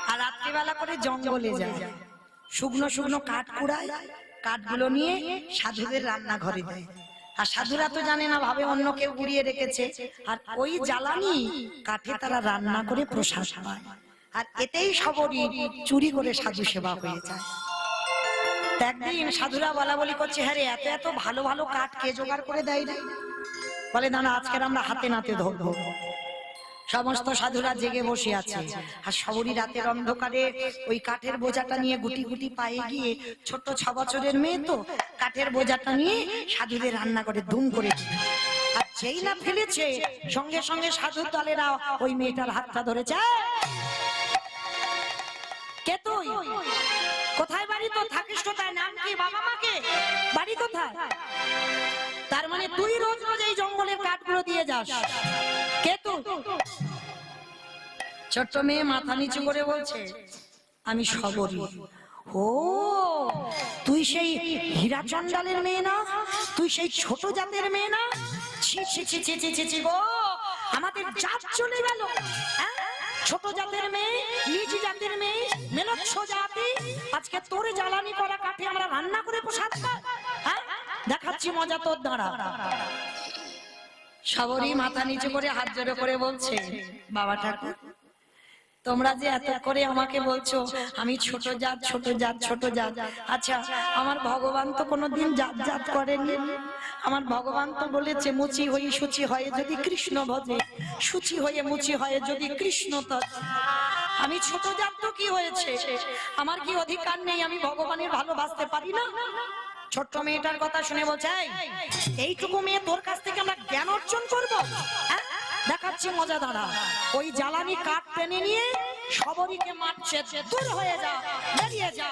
আর রাত্রিবেলা করে জঙ্গলে যায়, শুকনো শুকনো কাঠ কুড়ায়, কাঠগুলো নিয়ে সাধুদের রান্নাঘরে দেয়। আর সাধুরা তো জানে না, ভাবে অন্য কেউ গুড়িয়ে রেখেছে। আর ওই জ্বালানি কাঠে তারা রান্না করে প্রসাদ পায়। আর এতেই সবরই চুরি করে সাধু সেবা হয়ে যায়। একদিন সাধুরা বলা বলি করছে, হ্যাঁ রে, এত এত ভালো ভালো কাঠ কে জোগাড় করে দেয় রে? বলে, না না, আজকের আমরা হাতে নাতে ধরবো। সমস্ত সাধুরা জেগে বসে আছে। আর সবরই রাতের অন্ধকারে ওই কাঠের বোঝাটা নিয়ে গুটি গুটি পায়ে গিয়ে, ছোট্ট 6 বছরের মেয়ে তো, কাঠের বোঝাটা নিয়ে সাধুদের রান্না করে ধুম করে। আর যেই না ফেলেছে, সঙ্গে সঙ্গে সাধুর দলেরা ওই মেয়েটার হাতটা ধরেছে। কে তুই? কোথায় বাড়ি? তো থাকিস কোথায়? নাম কি? বাবা মাকে? বাড়ি কোথায়? তার মানে তুই রোজ রোজ এই জঙ্গলের কাঠগুলো দিয়ে যাস? কে তুই? ছোট্ট মেয়ে মাথা নিচু করে বলছে, আমি সবরী। ও, তুই সেই হীরাচন্ডালের মেয়ে না? তুই সেই ছোট জাতের মেয়ে না? ছি ছি ছি ছি ছি ছি ছি গো, আমাদের জাত চলে গেল। ছোট জাতের মেয়ে, নিচ জাতের মেয়ে, মেলচ্ছ জাতি, আজকে তোর জ্বালানি করা কাঠে আমরা রান্না করে প্রসাদ পাই। দেখাচ্ছি মজা তোর দ্বারা। সবরই মাথা নিচু করে হাত জোড়ো করে বলছে, বাবা ঠাকুর, তোমরা যে এত করে আমাকে বলছো আমি ছোট জাত ছোট জাত ছোট জাত, আচ্ছা আমার ভগবান তো কোনোদিন জাত জাত করেনি। আমার ভগবান তো বলেছে, মুচি হয়ে সুচি হয় যদি কৃষ্ণ ভজে, সুচি হয়ে মুচি হয় যদি কৃষ্ণ তজ। আমি ছোট জাত তো কি হয়েছে? আমার কি অধিকার নেই আমি ভগবানের ভালোবাসতে পারি না? ছোট্ট মেয়েটার কথা শুনে বলছে, এইটুকু মেয়ে তোর কাছ থেকে আমরা জ্ঞান অর্জন করবো? দেখাচ্ছি মজা দাঁড়া। ওই জ্বালানি কাঠ টেনে নিয়ে সবরীকে মারছে, দূর হয়ে যা, বেরিয়ে যা,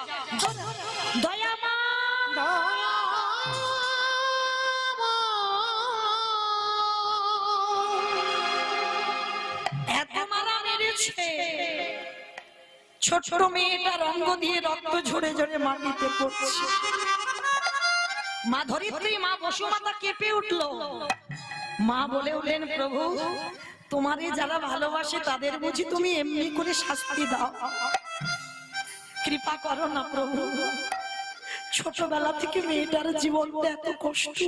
দয়া মা। এত মারা মেরেছে, ছোট মেয়েটার অঙ্গ দিয়ে রক্ত ঝরে ঝরে মাটিতে পড়ছে। মা ধরিত্রী, মা বসুমাতা কেঁপে উঠলো। মা বলে উঠলেন, প্রভু, তোমারে যারা ভালোবাসে তাদের বুঝি তুমি এমনি করে শাস্তি দাও? কৃপা করো না প্রভু। ছোটবেলা থেকে মেয়েটার জীবনটা এত কষ্ট,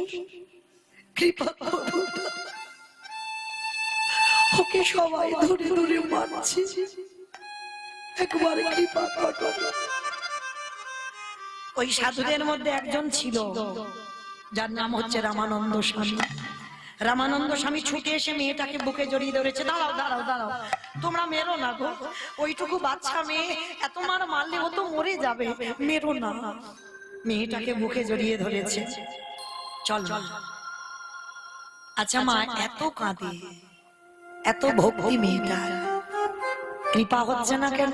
কৃপা করো। ওকে সবাই ধরে ধরে মারছে, একবার কৃপা করো। ওই সাধুদের মধ্যে একজন ছিল যার নাম হচ্ছে রামানন্দ স্বামী। রামানন্দ স্বামী ছুটে এসে মেয়েটাকে বুকে জড়িয়ে ধরেছে। দাঁড়াও দাঁড়াও দাঁড়াও, তোমরা মেরো না গো, ওইটুকু বাচ্চা মেয়ে, এত মার মারলে ও তো মরে যাবে, মেরো না। মেয়েটাকে বুকে জড়িয়ে ধরেছে। চল চল। আচ্ছা মা, এত কাঁদে, এত ভক্তি মেয়েটার, কৃপা হচ্ছে না কেন?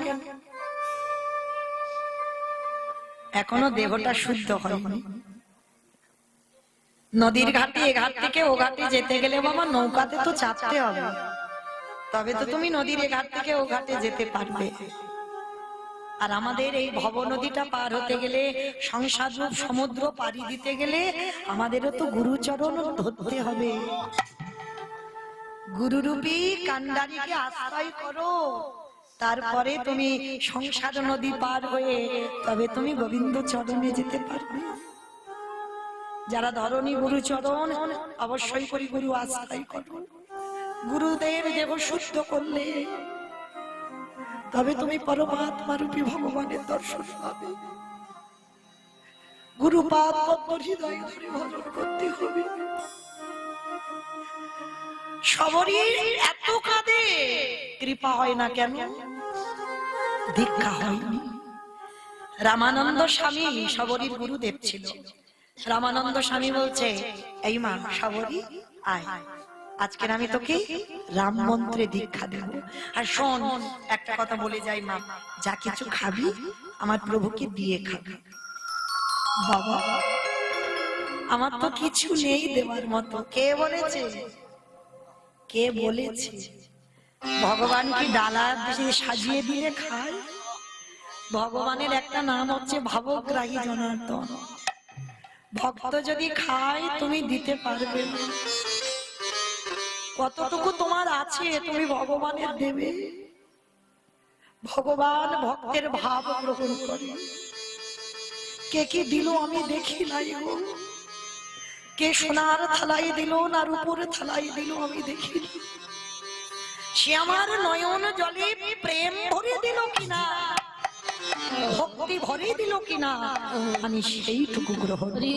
এখনো দেহটা শুদ্ধ হয়নি। নদীর ঘাটে এ ঘাট থেকে ও ঘাটে যেতে গেলে বাবা নৌকাতে তো চাপতে হবে, তবে তো তুমি নদীর এ ঘাট থেকে ও ঘাটে যেতে পারবে। আর আমাদের এই ভব নদীটা পার হতে গেলে, সংসার রূপ সমুদ্র পাড়ি দিতে গেলে আমাদেরও তো গুরুচরণ ধরতে হবে। গুরুরূপী কান্ডারিকে আশ্রয় করো, তারপরে তুমি সংসার নদী পার হয়ে তবে তুমি গোবিন্দ চরণে যেতে পারবে। যারা ধরণী গুরুচরণ, অবশ্যই করে গুরু আশ্রয় করো। গুরুদেব দেহ শুদ্ধ করলে তবে তুমি পরমাত্মা রূপী ভগবানের দর্শন পাবে। গুরুপাদ হৃদয় ধরে ভজন করতে হবে। সবরই এত কাঁদে, কৃপা হয় না কেন? দীক্ষা হয়নি। রামানন্দ স্বামী সবরীর গুরুদেব ছিল। রামানন্দ স্বামী বলছে, এই মা সবরী, আয়, আজকে আমি তোকে রাম মন্ত্রে দীক্ষা দেব। আর শোন, একটা কথা বলে যাই মা, যা কিছু খাবি আমার প্রভুকে দিয়ে খাবি। বাবা, আমার তো কিছু নেই দেওয়ার মতো। কে বলেছে? কে বলেছে? ভগবান কি ডালা দিয়ে সাজিয়ে দিলে খায়? ভগবানের একটা নাম হচ্ছে ভাবগ্রাহী জনার্দন। ভক্ত যদি খায় তুমি দিতে পারবে না। কতটুকু তোমার আছে তুমি ভগবানের দেবে। ভগবান ভক্তের ভাব গ্রহণ করে। কে কি দিল আমি দেখি নাই গো, কে সোনার থালাই দিল না রূপোর থালাই দিল আমি দেখি না। সে আমার নয়ন জলে প্রেম ভরে দিল কিনা, ভক্তি ভরে দিল কিনা, আমি সেইটুকু গ্রহণ করি।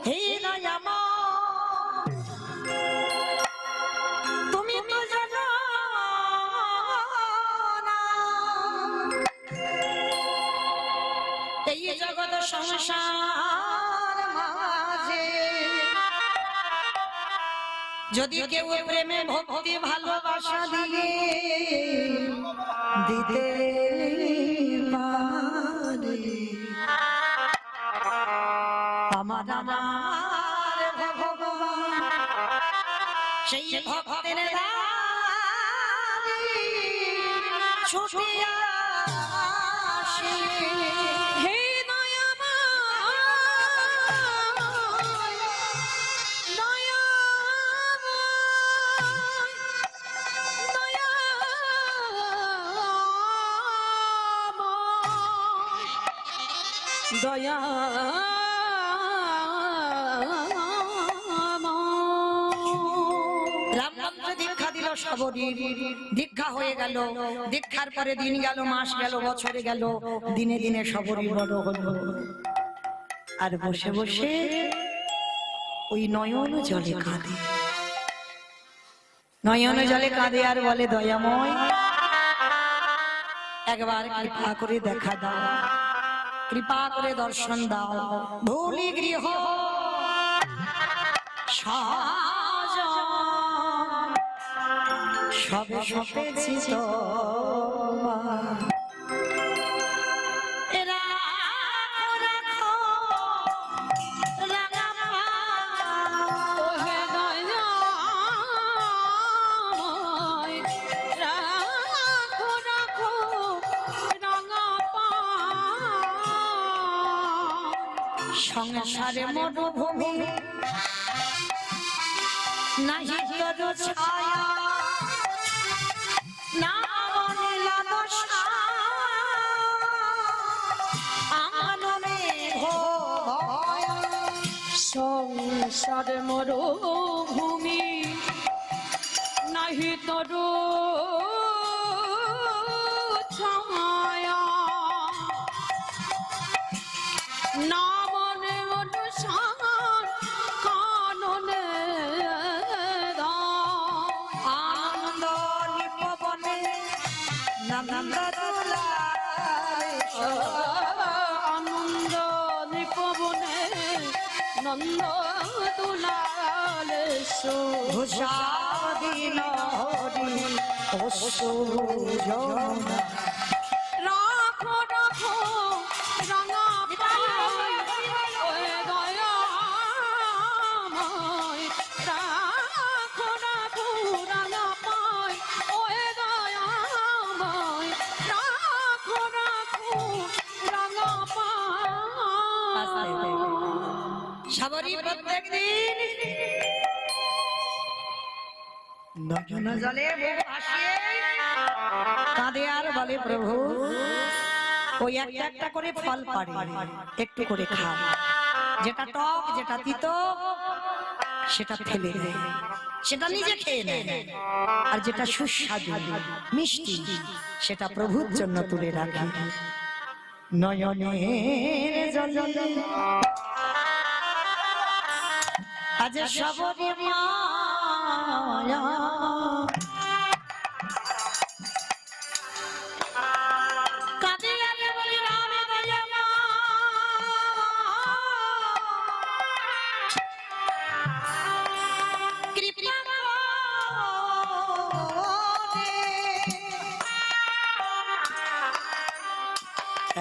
হে নয়মা তুমি তো জানো না এই জগৎ সংসার মাঝে যদি কেউ প্রেমে ভক্তি ভালোবাসা দিয়ে দিতে পারে, আমার ভগবান সেই ভক্তের ছুটে আসে। হে দয়া রামচন্দ্র দীক্ষা দিল সবরীর, দীক্ষা হয়ে গেল। দীক্ষার পরে দিন গেল, মাস গেল, বছরে গেল, দিনে দিনে সবরী বড় হলো। আর বসে বসে ওই নয়ন জলে কাঁদে, নয়ন জলে কাঁদে আর বলে দয়াময় একবার কৃপা করে দেখা দাও, কৃপা করে দর্শন দাও। ধূলি গৃহ সবে সপেছি সংসারে মরুভূমি নাহি তোর ছায়া, না অনিলা দশা আনমে হো। সংসারে মরুভূমি নাহি তোর ছায়া, না আনন্দ নিপবনে নন্দ দুলালে সুষাদিন হরি রাখো রাখো রাঙা পাই দয়াময়, রাখো রাখো রাঙা পাই ওয়ে দয়াময়, রাখো রাখো রাঙা পাই। সবরী প্রত্যেক দিন নয়ন জলে ভাসিয়ে কাঁদে আর বলে প্রভু ওই একটা একটা করে ফল পাড়ে একটু করে খা, যেটা টক যেটা তিতো সেটা ফেলে দেয়, সেটা নিজে খেয়ে নেয়, আর যেটা সুস্বাদু মিষ্টি সেটা প্রভুর জন্য তুলে রাখে। নয়নের জলে আজ সবরী মায়া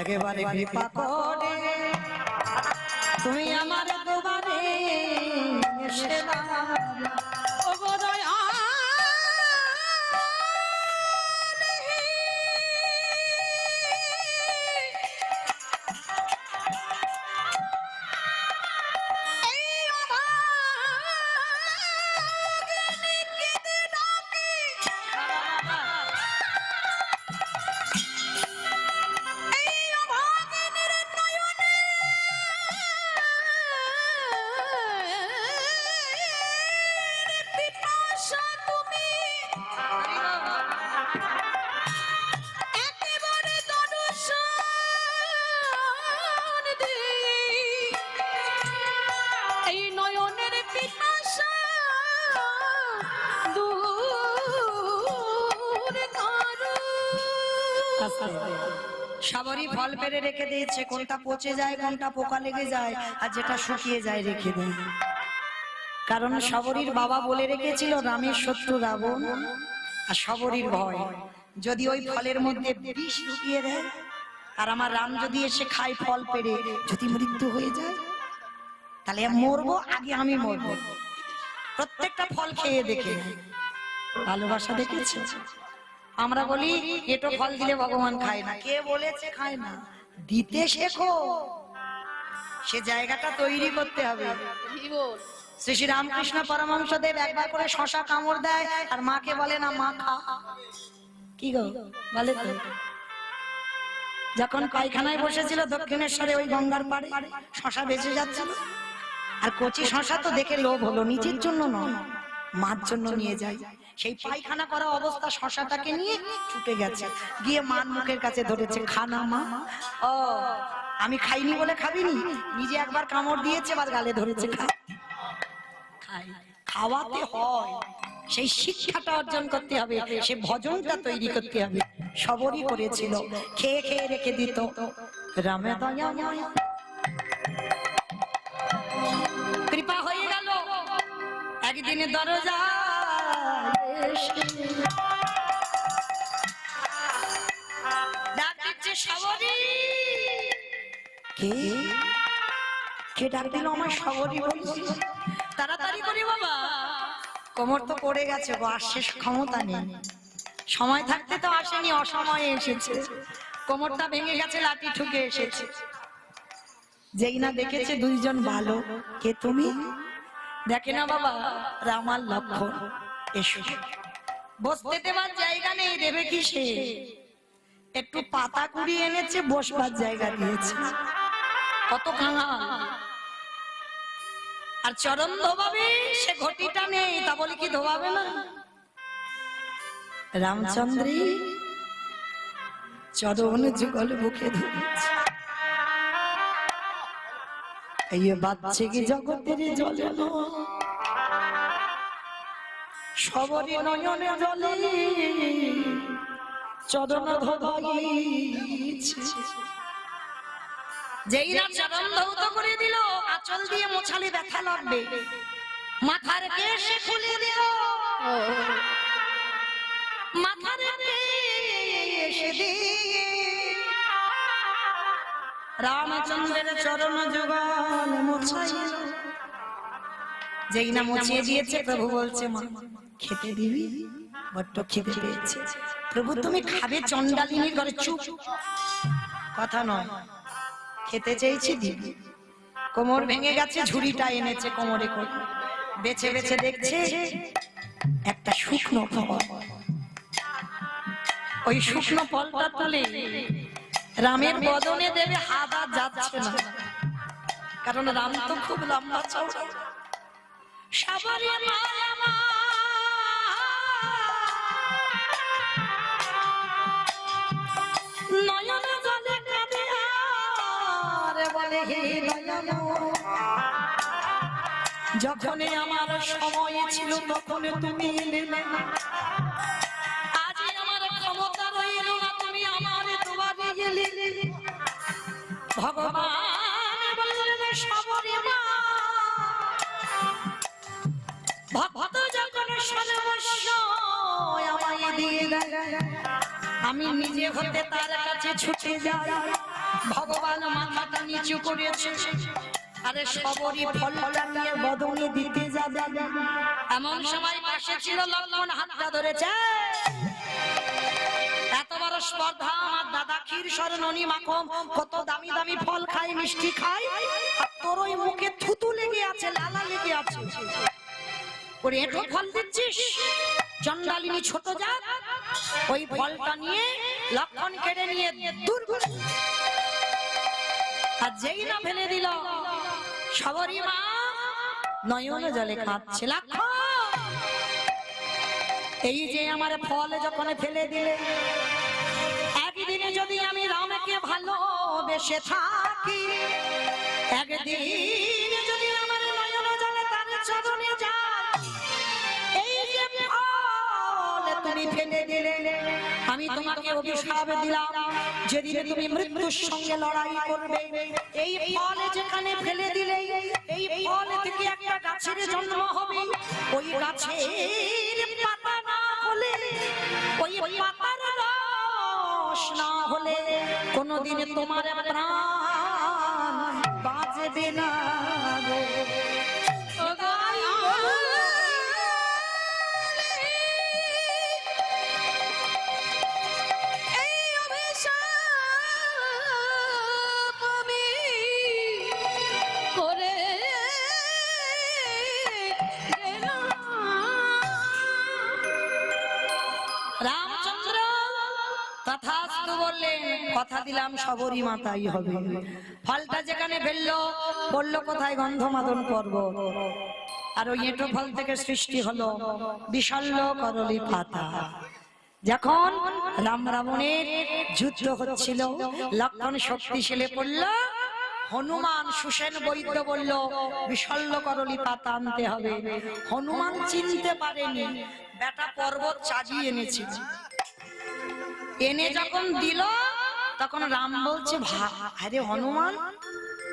একেবারে কৃপা করে তুমি আমার দুবারে এসে সবারই ফল পেরে রেখে দিয়েছে, কোনটা পচে যায়, কোনটা পোকা লেগে যায়, আর যেটা শুকিয়ে যায় রেখে দেয়। কারণ সবরীর বাবা বলে রেখেছিল রামের শত্রু রাবণ, আর সবরীর ভয় যদি ওই ফলের মধ্যে বিষ ঢুকিয়ে দেয়, আর আমার রাম যদি এসে খায় ফল পেরে, যদি মৃত্যু হয়ে যায় তাহলে মরবো, আগে আমি মরবো। প্রত্যেকটা ফল খেয়ে দেখে ভালোবাসা দেখেছে। আমরা বলি এটো ফল দিলে ভগবান খায় না, কে বলেছে খায় না? দিতে শেখো, সে জায়গাটা তৈরি করতে হবে। শ্রী শ্রী রামকৃষ্ণ পরমহংসদেব একবার করে শশা কামড় দেয় আর মাকে বলে না মা খা। কি গো বলে তো, যখন পায়খানায় বসেছিল দক্ষিণেশ্বরে ওই গঙ্গার পাড়ে, শশা বেঁচে যাচ্ছিল, আর কচি শশা তো দেখে লোভ হলো, নিজের জন্য নয় মার জন্য নিয়ে যায়। সেই পায়খানা করা অবস্থা শশাটাকে নিয়ে ছুটে গেছে, গিয়ে মার মুখের কাছে ধরেছে, খানা মা। ও আমি খাইনি বলে খাবিনি, নিজে একবার কামড় দিয়েছে, এবার গালে ধরেছে, খা। খাওয়াতে হয়, সেই শিক্ষাটা অর্জন করতে হবে, সে ভজনটা তৈরি করতে হবে। সবরই করেছিল, খেয়ে খেয়ে রেখে দিত। রামে দয়াময় কৃপা হয়ে গেল, একদিনে দরজা ডাক দিচ্ছে সবরী। কে কে ডাক দিল? আমার সবরী বলছি, তাড়াতাড়ি করি বাবা, কোমর তো পড়ে গেছে গো, আর শেষ ক্ষমতা নেই। সময় থাকতে তো আসেনি, অসময়ে এসেছে, কোমরটা ভেঙে গেছে, লাঠি ঠুকে এসেছে। যেই না দেখেছে দুইজন ভালো, কে তুমি? দেখে না বাবা রামার লক্ষণ, এসো। বসতে দেবার জায়গা নেই, দেবে কি সে? একটু পাতা কুড়িয়ে এনেছে, বসবার জায়গা দিয়েছে। কত খাঙা, আর চরণ ধোবাবে, সে ঘটিটা নেই, তা বলি কি ধোবাবে না? রামচন্দ্রী চরণ যুগল বুকে ধরেছে, এই বাচ্চে কি জগতের জলে, সবরই নয়নে জলে চরণ ধোবাইছে। যেই না চরণ ধৌত করে দিল, আঁচল দিয়ে মোছালে ব্যথা লাগবে, মাথার কেশ খুলে দিল, মাথার কেশ দিয়ে রামচন্দ্রের চরণ যুগল মোছাইল। যেই না মুছিয়ে দিয়েছে, প্রভু বলছে মা খেতে দিবি, বড্ড খেতে পেয়েছে। প্রভু তুমি খাবে? চন্ডালিনীর ঘরে চুপ, কথা নয়, খেতে চেয়েছি দিবি। কোমর ভেঙে গেছে, ঝুড়িটা এনেছে কোমরে করে, বেছে বেছে দেখছে একটা শুকনো ফল। ওই শুকনো ফলটা তুলে রামের বদনে দেবে, হাত আর যাচ্ছে না, কারণ রাম তো খুব লম্বা চওড়া। সবারই মায়া মা নয়ন জলে কাঁদে, আর বলে হে নয়ন, যখন আমার সময় ছিল তখন তুমি এলে না, আজ আমার ক্ষমতা রইল না, তুমি আমার দুয়ারে গেলে। ভগবান বললেন সবরী মা, ভক্ত যখন সর্বস্ব আমায় দিয়ে দেয়, আমি নিজে হতে তার কাছে ছুটে যাই। ভগবান মাথাটা নিচু করেছে, আরে সবরী ফলটা নিয়ে বদনে দিতে যাবে। এমন সময় পাশে ছিল লক্ষ্মণ, হাতটা ধরেছে। এত বড় স্পর্ধা, আমার দাদা ক্ষীর স্বর্ণনী মাখন কত দামি দামি ফল খায়, মিষ্টি খায়, আর তোর ওই মুখে থুতু লেগে আছে, লালা লেগে আছে, ওরে এত ফল দিচ্ছিস? চন্ডালিনী ছোট জাত, ওই ফলটা নিয়ে লক্ষ্মণ কেড়ে নিয়ে দূর করে, আর যেই না ফেলে দিল, সবরী মা নয়ন জলে কাঁদছে। লক্ষ্মণ, এই যে আমার ফল যখন ফেলে দিলে, একদিনে যদি আমি রামকে ভালোবেসে থাকি, একদিন যদি আমার নয়ন জলে তার চরণে যায়, এই যে ফল তুমি ফেলে দিলে, আমি তোমাকে অভিশাপ দিলাম, যেদিন তুমি মৃত্যুর সঙ্গে লড়াই করবে, এই ফল যেখানে ফেলে দিলে এই ফল থেকে একটা গাছের জন্ম হবে। ওই গাছের পাতা না হলে, ওই পাতার রস না হলে কোনদিন তোমার প্রাণ বাঁচবে না গো। রামচন্দ্র তথাস্তু বললেন, কথা দিলাম শবরী মাতাই হবে। ফলটা যেখানে ফেললো, বললো কোথায়? গন্ধমাদন পর্বত। আর ওই এঁটো ফল থেকে সৃষ্টি হলো বিশাল্য করলি পাতা। যখন রাম রাবণের যুদ্ধ হচ্ছিল, লক্ষণ শক্তিশালী পড়ল, হনুমান সুসেন বৈদ্য বলল বিশাল্য করলি পাতা আনতে হবে। হনুমান চিনতে পারেনি, বেটা পর্বত চাজিয়ে এনেছে। এনে যখন দিল, তখন রাম বলছে, আরে হনুমান,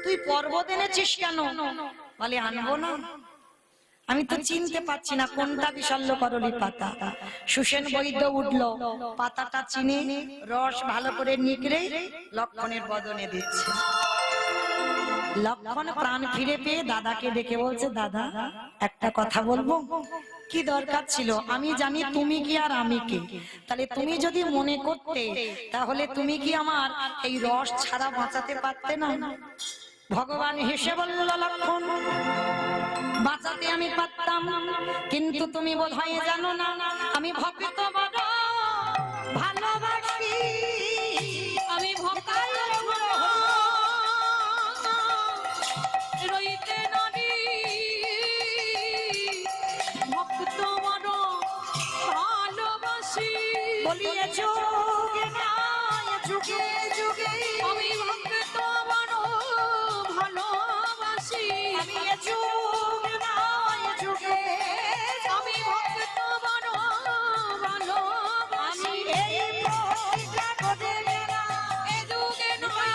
তুই পর্বত এনেছিস কেন? বলে আনবো না, আমি তো চিনতে পারছি না কোনটা বিশাল্য করলি পাতা। সুসেন বৈদ্য উঠলো, পাতাটা চিনে রস ভালো করে নিগড়ে লক্ষণের বদনে দিচ্ছে। লক্ষণ প্রাণ ফিরে পেয়ে দাদাকে ডেকে বলছে, দাদা একটা কথা বলবো। কি দরকার ছিল? আমি জানি তুমি কি আর আমি কে, তাহলে তুমি যদি মনে করতে, তাহলে তুমি কি আমার এই রস ছাড়া বাঁচাতে পারতে না? ভগবান হেসে বলল, লক্ষণ, বাঁচাতে আমি পারতাম, কিন্তু তুমি বোধহয় জানো না আমি ভক্ত বড় ভালোবাসি। আমি ভক্ত রইতে নারী, ভক্ত বড় ভালোবাসি। বলিয়ে যুগে নাই যুগে যুগে আমি ভক্ত বড় ভালোবাসি। আমি যুগে নাই যুগে আমি ভক্ত বড় ভালোবাসি। এই প্রতিজ্ঞা করে গেলাম, এই যুগে নয়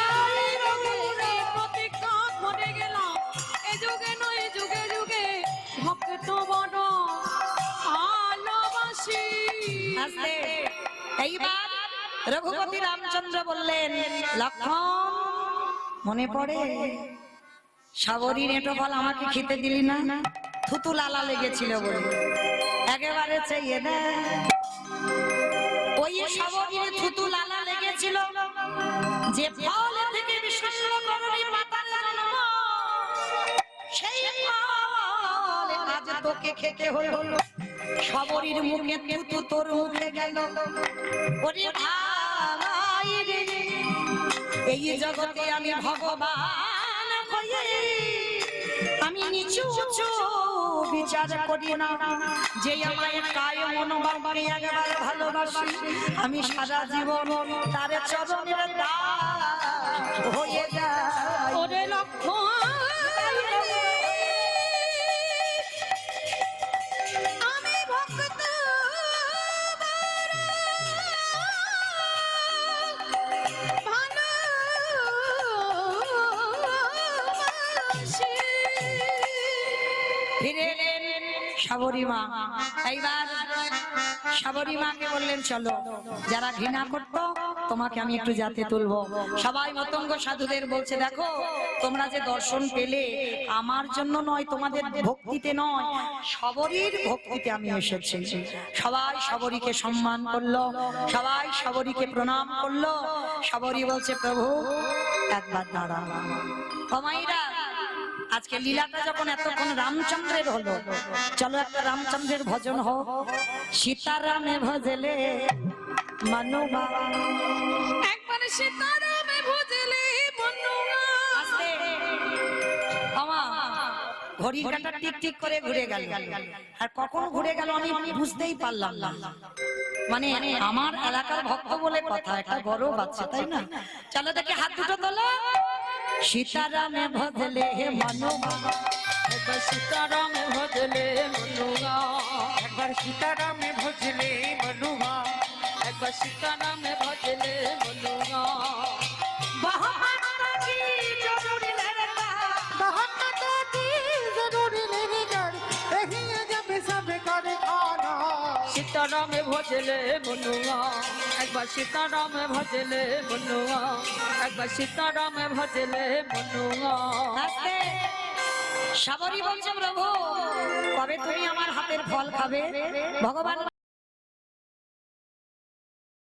যুগে প্রতিজ্ঞা করে গেলাম, এই যুগে নয় যুগে যুগে ভক্ত বড় ভালোবাসি। এইবার রঘুপতি রামচন্দ্র বললেন, লক্ষণ, মনে পড়ে শবরীর এঁটো ফল আমাকে খেতে দিলি না? থুতু লালা লেগেছিল বলে একেবারে চাইয়ে না। ওই শবরীর থুতু লালা লেগেছিল, যে ফল থেকে বিশাল্য করলি পাতার জন্ম, সেই ফল আজ তোকে খেতে হলো। শবরীর মুখে থুতু তোর মুখে গেল। ওরে ভাই রে, এই জগতে আমি ভগবান হয়ে আমি নিচু উঁচু বিচার করি না। যে আমায় কায় মনোভাবে একবার ভালোবাসি, আমি সারা জীবন তার চরণের দাস হয়ে যাই। ওরে লক্ষণ, আমি ভক্ত ফিরে এলেন শবরী মা। এইবার শবরী মাকে বললেন, চলো, যারা ঘৃণা করতো তোমাকে আমি একটু জাতে তুলবো। সবাই মতঙ্গ সাধুদের বলছে, দেখো তোমরা যে দর্শন পেলে আমার জন্য নয়, তোমাদের ভক্তিতে নয়, শবরীর ভক্তিতে আমি এসেছি। সবাই শবরীকে সম্মান করলো, সবাই শবরীকে প্রণাম করলো। শবরী বলছে, প্রভু একবার দাঁড়া। ও মাইরা, আজকে লীলাটা যখন এতক্ষণ রামচন্দ্রের হলো, চলো একটা রামচন্দ্রের ভজন হোক। সীতারামে ভজলে মনুমা, একবার সীতারামে ভজলে মনুমা। ঘড়ির কাঁটা টিক টিক করে ঘুরে গেল, আর কখন ঘুরে গেল আমি বুঝতেই পারলাম না। মানে আমার এলাকার ভক্ত বলে কথা, একটা বড় বাচ্চা, তাই না? চলো দেখে হাত দুটো তোলো। সীতারামে ভজলে মনুমা, একবার সীতারামে ভজলে মনুমা, একবার সীতারামে ভজলে মনুমা, একবার সীতারামে ভজলে বলুয়া बहाना की जरूरी लड़का সীতারামে ভজলে বলুয়া একবার সীতারামে ভজলে বলুয়া একবার সীতারামে ভজলে বলুয়া আস্তে সাবরী বলছে প্রভু কবে তুমি আমার হাতের ফল খাবে ভগবান